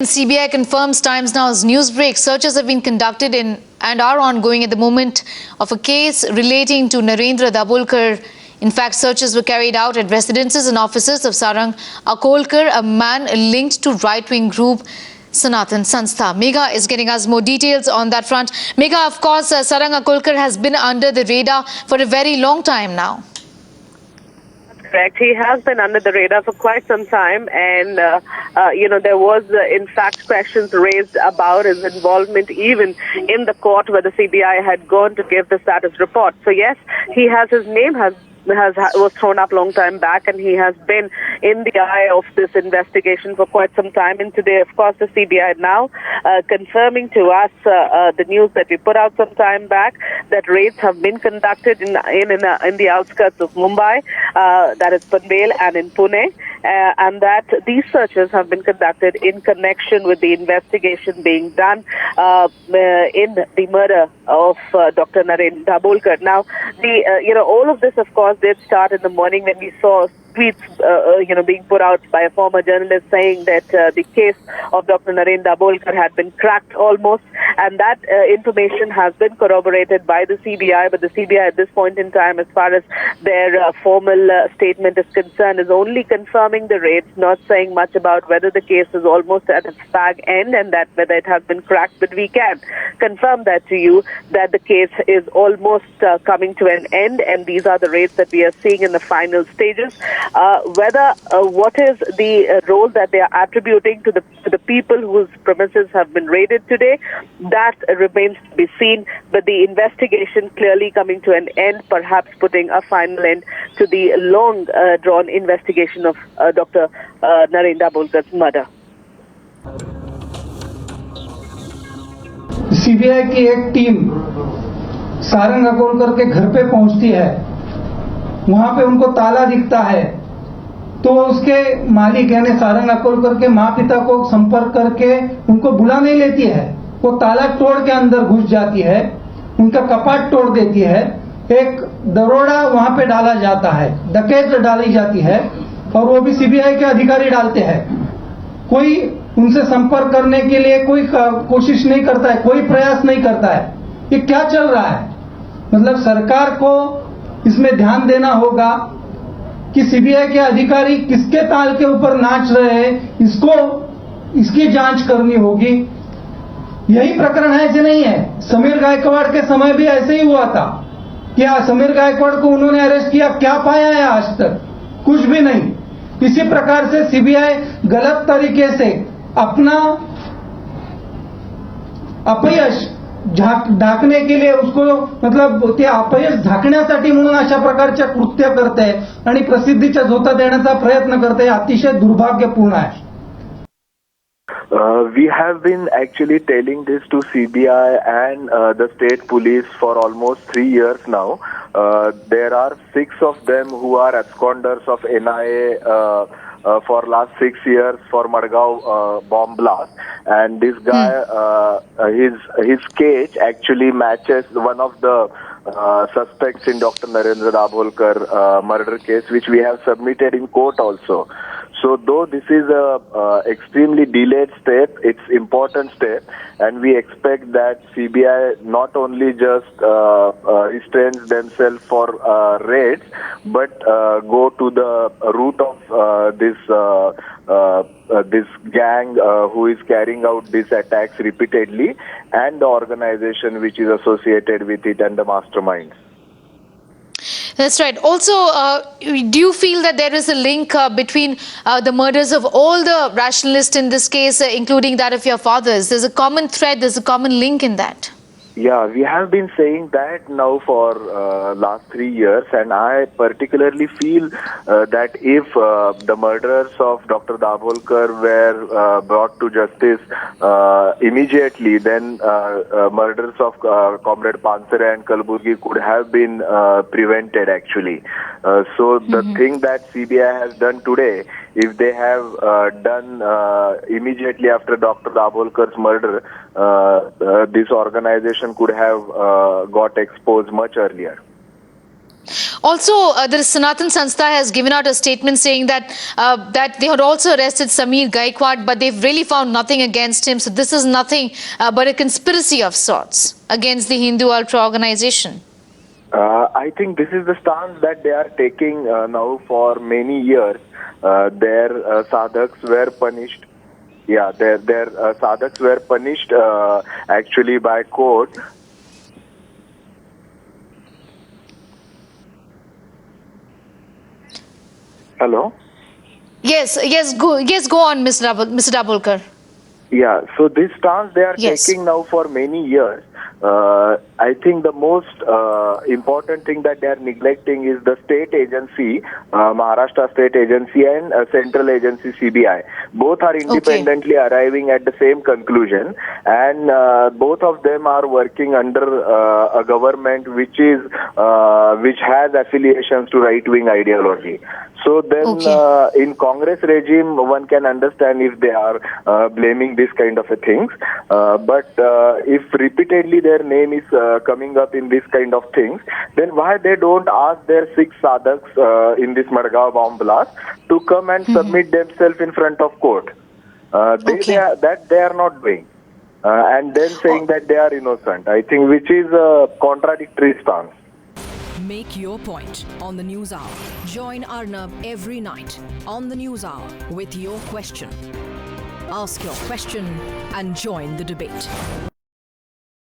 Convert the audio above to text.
CBI confirms Times Now's news break. Searches have been conducted in and are ongoing at the moment of a case relating to Narendra Dabholkar. In fact, searches were carried out at residences and offices of Sarang Akolkar, a man linked to right-wing group Sanatan Sanstha. Megha is getting us more details on that front. Megha, of course, Sarang Akolkar has been under the radar for a very long time now. Correct. He has been under the radar for quite some time, and there was in fact questions raised about his involvement even in the court where the CBI had gone to give the status report. So yes, his name was thrown up long time back, and he has been in the eye of this investigation for quite some time. And today, of course, the CBI now confirming to us the news that we put out some time back, that raids have been conducted in the outskirts of Mumbai, that is Panvel, and in Pune, and that these searches have been conducted in connection with the investigation being done in the murder of Dr. Narendra Dabholkar. Now, all of this, of course, did start in the morning when we saw tweets, being put out by a former journalist saying that the case of Dr. Narendra Dabholkar had been cracked almost, and that information has been corroborated by the CBI. But the CBI at this point in time, as far as their formal statement is concerned, is only confirming the raids, not saying much about whether the case is almost at its fag end and that whether it has been cracked. But we can confirm that to you, that the case is almost coming to an end, and these are the raids that we are seeing in the final stages. What is the role that they are attributing to the people whose premises have been raided today, that remains to be seen. But the investigation clearly coming to an end, perhaps putting a final end to the long drawn investigation of Dr. Narendra Dabholkar's murder. CBI की एक team Sarang Akolkar के घर पे पहुंचती है, वहां पे उनको ताला दिखता है, तो उसके मालिक यानी सारंग अकोलकर के माँ पिता को संपर्क करके उनको बुला नहीं लेती है, वो ताला तोड़ के अंदर घुस जाती है, उनका कपाट तोड़ देती है, एक दरोड़ा वहां पे डाला जाता है, डकैत डाली जाती है, और वो भी सीबीआई के अधिकारी डालते हैं। कोई उनसे संपर्क करने के लिए कोई कोशिश नहीं करता है, कोई प्रयास नहीं करता है। ये क्या चल रहा है? मतलब सरकार को इसमें ध्यान देना होगा कि सीबीआई के अधिकारी किसके ताल के ऊपर नाच रहे हैं, इसकी जांच करनी होगी। यही प्रकरण है ऐसे नहीं है, समीर गायकवाड़ के समय भी ऐसे ही हुआ था। क्या समीर गायकवाड़ को उन्होंने अरेस्ट किया, क्या पाया है आज तक? कुछ भी नहीं। इसी प्रकार से सीबीआई गलत तरीके से अपना अपयश ढाकणे के लिए उसको मतलब ते अपयश झाकण्यासाठी म्हणून अशा प्रकारच्या कृत्य करते आणि प्रसिद्धीच्या झोता देण्याचा प्रयत्न करते, अतिशय दुर्भाग्यपूर्ण आहे। We have been actually telling this to CBI and the state police for almost 3 years now. There are 6 of them who are absconders of NIA for last 6 years for Madgaon bomb blast, and this guy, his case actually matches one of the suspects in Dr. Narendra Dabholkar murder case, which we have submitted in court also. So though this is a extremely delayed step, it's important step, and we expect that CBI not only just restrains themselves for raids, but go to the root of this gang who is carrying out these attacks repeatedly, and the organization which is associated with it and the masterminds. That's right. Also, do you feel that there is a link between the murders of all the rationalists in this case, including that of your fathers? There's a common thread, there's a common link in that. Yeah, we have been saying that now for last 3 years, and I particularly feel that if the murderers of Dr. Dabholkar were brought to justice immediately, then murders of Comrade Pansare and Kalburgi could have been prevented actually. So the thing that CBI has done today, if they have done immediately after Dr. Dabholkar's murder, this organization could have got exposed much earlier. Also, the Sanatan Sanstha has given out a statement saying that that they had also arrested Sameer Gaikwad, but they've really found nothing against him. So this is nothing but a conspiracy of sorts against the Hindu Ultra organization. I think this is the stance that they are taking now for many years. Their sadhaks were punished. Yeah, their sadhaks were punished actually by court. Hello? Yes, go on, Mr. Dabholkar. Yeah, so this stance they are Yes. taking now for many years. I think the most important thing that they are neglecting is the state agency, Maharashtra State Agency and Central Agency CBI. Both are independently arriving at the same conclusion, and both of them are working under a government which has affiliations to right-wing ideology. So then, in Congress regime, one can understand if they are blaming this kind of a things. But if repeatedly their name is coming up in this kind of things, then why they don't ask their 6 sadhaks in this Madgaon bomb blast to come and submit themselves in front of court? They are not doing. And then saying that they are innocent, I think, which is a contradictory stance. Make your point on the News Hour. Join Arnab every night on the News Hour with your question. Ask your question and join the debate.